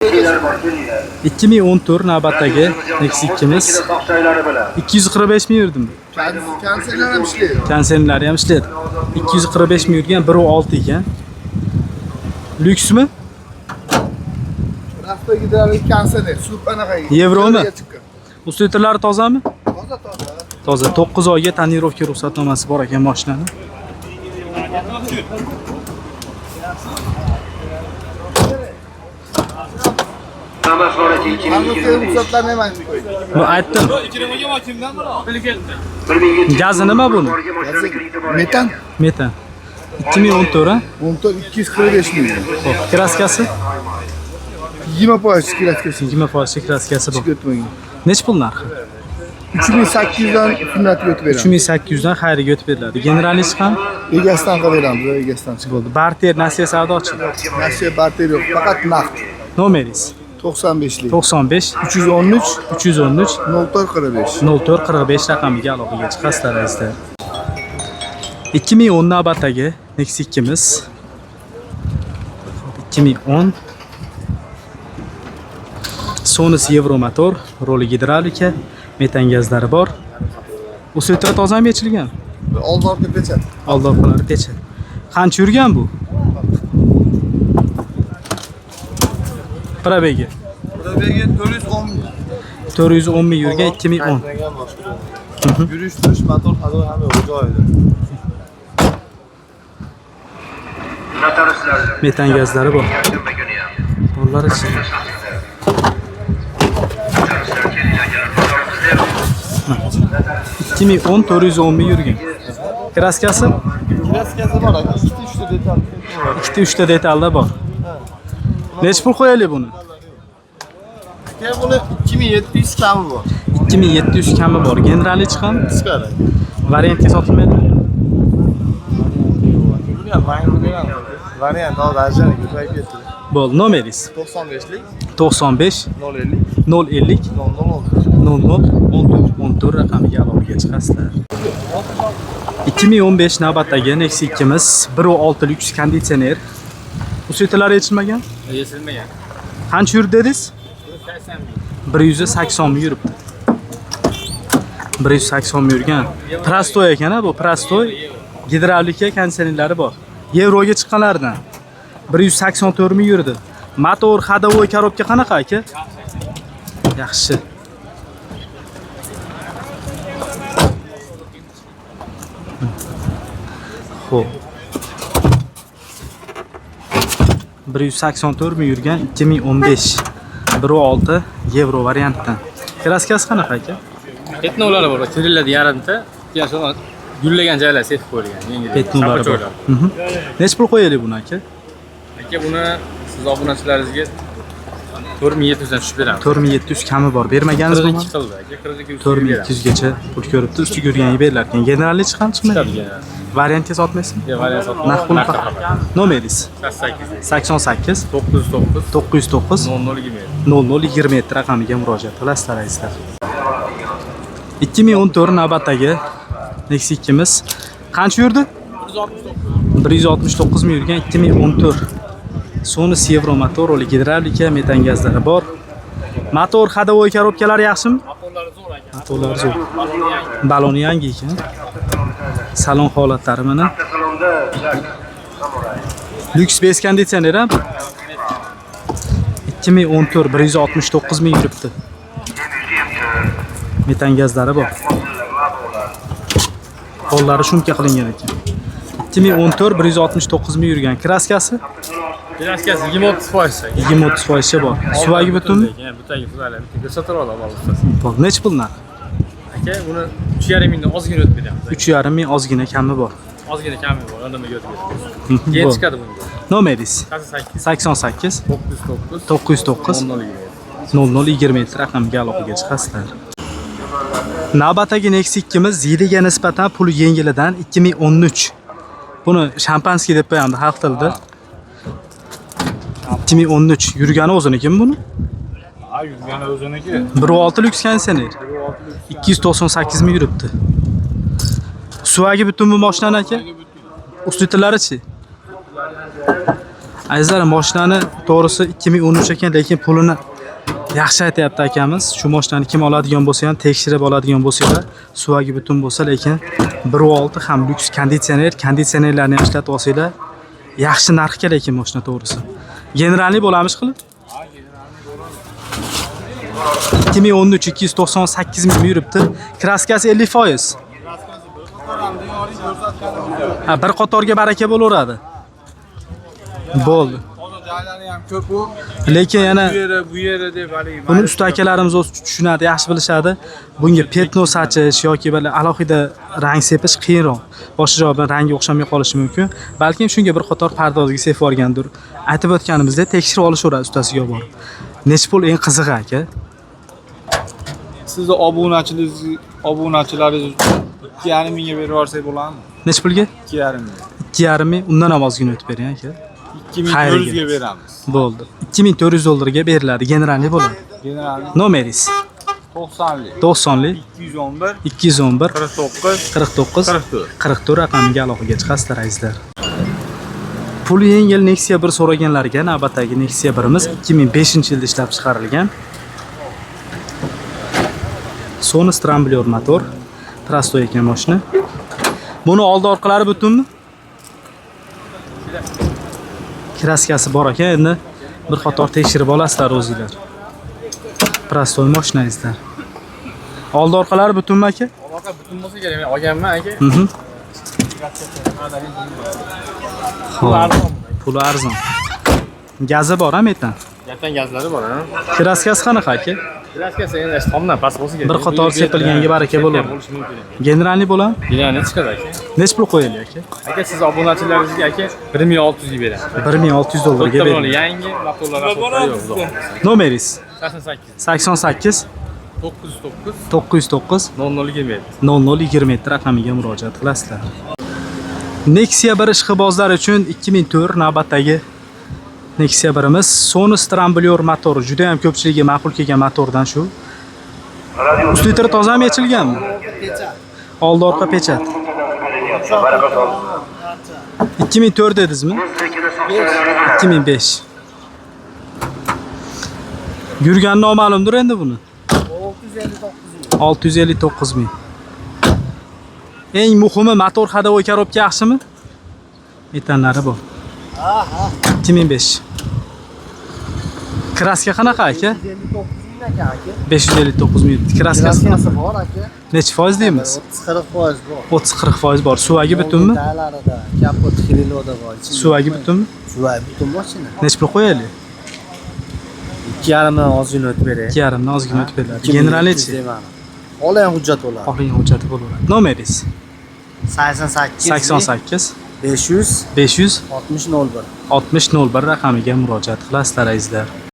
2014 navbatdagi Nexus 2'miz 245 mi yurdim? Kanserlar ham ishlaydi. Kanserlari ham ishlaydi. 245 mi yurgan 1.6 ekan. Lyuksmi? Rafta gidalik kanserlar, suv anaqa. Yevromi? Ustitlari tozami? Toza. Toza. 9 oyga tonirovka ruxsatnomasi bor ekan mashinani. Ruxsatlarni ham aytib qo'y. Bu aytdim. Gazi nima buni? Metan. Metan. 2014 ha? 245 million. Xo'p, kraskasi? 20% kraskasi. 20% kraskasi bor. O'tmagan. Nech pul narxi? 3800 dan qimmatga o'tib beramiz. 3800 dan xayriga o'tib beriladi. Generalist ham Egasidan qilib beramiz, egasidan chiqib. bo'ldi. Barter nasiya savdochi. Nasiya barter yo'q, faqat naqd. Nomeringiz 95 lik. 95 313 313 0445. 0445 raqamiga aloqaga chiqasizlar azizlar. 2010 navbatdagi Nexus 2'miz 2010 Sonus Euro motor, roli gidravlika, metan gazlari bor. Usiltra tozami yechilgan? Old-orqa pechat. Old-orqalari pechat. Qancha yurgan bu? Probegi. Probegi 410. 410 ming yurgan 2010. Yurish turish motor hali hamma joyida. Metan gazlari bor. Bunlar ichida. Ha. 2010 410 ming yurgan. Kraskasi? Kraskasi bor, 2-3 ta detal. 2-3 ta detalda bor. Nech pul qo'yaylik buni? Buni 2700 kami bor. 2700 kami bor. Generali chiqadi? Chiqadi. Variantga sotilmaydi. Variant hozir ko'payib ketdi. Bo'ldi, nomeringiz 95 lik 95 050 050 00 14 raqamiga aloqaga chiqasizlar. 2015 navbatdagi Nexus 2'miz 1.6 lyuks konditsioner. Usitlari yechilmagan? Yechilmagan. Qancha yurdi dedingiz? 180 ming yuribdi. 180 ming yurgan. Prostoy ekan bu, prostoy. Gidravlika konditsionerlari bor. Yevroga chiqqanlardan 184 ming yurdi. Motor, ходовой korobka qanaqa aka? Yaxshi. Xo'p. 184 ming yurgan 2015 1.6 yevro variantdan. Kraskasi qanaqa aka? Petnovlari bor, kiriladi yarimta. Keyin gullagan joylar sepib qo'yilgan. Yangi Petnovlari bor. Nech pul qo'yaylik buni aka? Aka buni siz obunachilaringizga 4700 dan tushib beramiz. 4700 kami bor. Bermagansiz qildi mi? aka, 4200 gacha pul ko'ribdi. Ustiga yurganga berilar ekan. Generalli chiqadi chiqmaydi? Variantga sotmaysizmi? Yo'q, variant sotmaymiz. Naqd pul nomeringiz 88 88 909 909 0027 0027 raqamiga murojaat qilasizlar azizlar. 2014 navbatdagi Nexus 2'miz qancha yurdi? 169 ming yurgan 2014 Sonus Euro motor, roli gidravlika, metan gazlari bor. Motor, ходовой korobkalari yaxshimi? Motorlari zo'r aka. Motorlari zo'r. Baloni yangi ekan. Salon holatlari mana. Lyuks bez konditsioner ham 2014 169 ming yuribdi. Metan gazlari bor. Qo'llari shumka qilingan ekan. 2014 169 ming yurgan. Kraskasi? Kraskasi 20-30%. 20-30% bor. Suvagi butunmi? Butagi fuzalar bitta sotib olamiz ustasi. Bor. Nech pul narx? Aka, buni 3,5 mingdan ozgina o'tib beramiz. 3,5 ming ozgina kami bor. Ozgina kami bor, nimaga o'tib beramiz. Keyin chiqadi bunga. Nomeringiz 88 88 909 909 0027 raqamiga aloqaga chiqasizlar. Navbatdagi Nexus 2'miz yiliga nisbatan pul yengilidan 2013. Buni shampanskiy deb qo'yamiz xalq tilida. 2013 yurgani o'zinikimi buni? Ha, yurgani o'ziniki. 1.6 lyuks konditsioner. 298 ming yuribdi. Suvagi butunmi mashinani aka? Ustitlari-chi? Azizlar, mashinani to'g'risi 2013 ekan, lekin pulini yaxshi aytayapti akamiz. Shu mashinani kim oladigan bo'lsa ham tekshirib oladigan bo'lsa-da, suvagi butun bo'lsa, lekin 1.6 ham lyuks konditsionerlarni ham ishlatib olsanglar, yaxshi narxga lekin mashina to'g'risi. Generalniy bo'lamish qilib. 2013 298 ming yuribdi. Kraskasi 50%. Ha, bir qatorga baraka bo'laveradi. Bo'ldi. Joylari ham ko'p u. Lekin yana Bu yeri deb haligi. buni usta akalarimiz o'zi tushunadi, yaxshi bilishadi. Bunga petno sachish yoki bir alohida rang sepish qiyinroq. Boshqa joy bilan rangi o'xshamay qolishi mumkin. Balkim shunga bir qator pardozga sepib olgandir. Aytib o'tganimizdek, tekshirib olishaveradi ustasiga borib. Nech pul eng qizig'i aka? Sizni obunachilaringiz uchun 2,5 mingga berib yuborsak bo'ladimi? Nech pulga? 2,5 ming. 2,5 ming. Undan ham ozgina o'tib bering aka. 2400 ga beramiz. Bo'ldi. 2400 dollarga beriladi, generalniy bo'ladi. Generalniy Nomeringiz 90lik 90lik 211 211 49 49 44. 44 raqamiga aloqaga chiqasizlar azizlar. Pul yengil Nexia 1 so'raganlarga navbatdagi Nexia 1imiz 2005-yilda ishlab chiqarilgan. Sony Scrambler motor, prostoy ekan mashina. Buni oldi orqalari butunmi? Kraskasi bor ekan, endi bir qator tekshirib olasizlar o'zingizlar. Prostoy mashinangizlar. Oldi orqalari butunmi aka? Aloqa butun bo'lsa kerak. Men olganman aka. Puli arzon. Gazi bor ham etan. Gapdan gazlari bor, ha. Kraskasi qanaqa aka? Kraskasi endi tomdan past bo'lsa kerak. Bir qator sepilganga baraka bo'ladi. Bo'lishi mumkin. Generalniy bo'ladimi? Generalniy chiqadi aka. Nech pul qo'yaylik aka? Aka siz obunachilaringizga aka 1600 ga beramiz. 1600 dollarga Bitta bering. yangi motorlar yo'q. Nomeringiz 88 88 909 909 0027. 0027 raqamiga murojaat qilasizlar. Nexia 1 ishqibozlar uchun 2004 navbatdagi Nexia 1imiz Sony Scrambler motori, juda ham ko'pchiligiga ma'qul kelgan motordan shu. Usti tozami yechilganmi? Oldi orqa pechat. 2004 dedingizmi? 2005. Yurgani noma'lumdir endi buni. 659 ming. Eng muhimi motor hadovoy korobka yaxshimi? Metanlari bor. 2005. Kraska qanaqa aka? 559 ming. Kraskasi bor aka. necha foiz deymiz? 30-40% bor. 30-40% bor. Suvagi butunmi? Detaylarida, kapot kriloda bor. Suvagi butunmi? Suvagi butun mashina. Necha pul qo'yaylik? 2,5 dan ozgina o'tib beray. 2,5 dan ozgina o'tib beriladi. Generalniy-chi? Oling hujjat bo'ladi. Oling hujjati bo'laveradi. Nomeringiz 88 88 500 500 60 01. 60 01 raqamiga murojaat qilasizlar azizlar.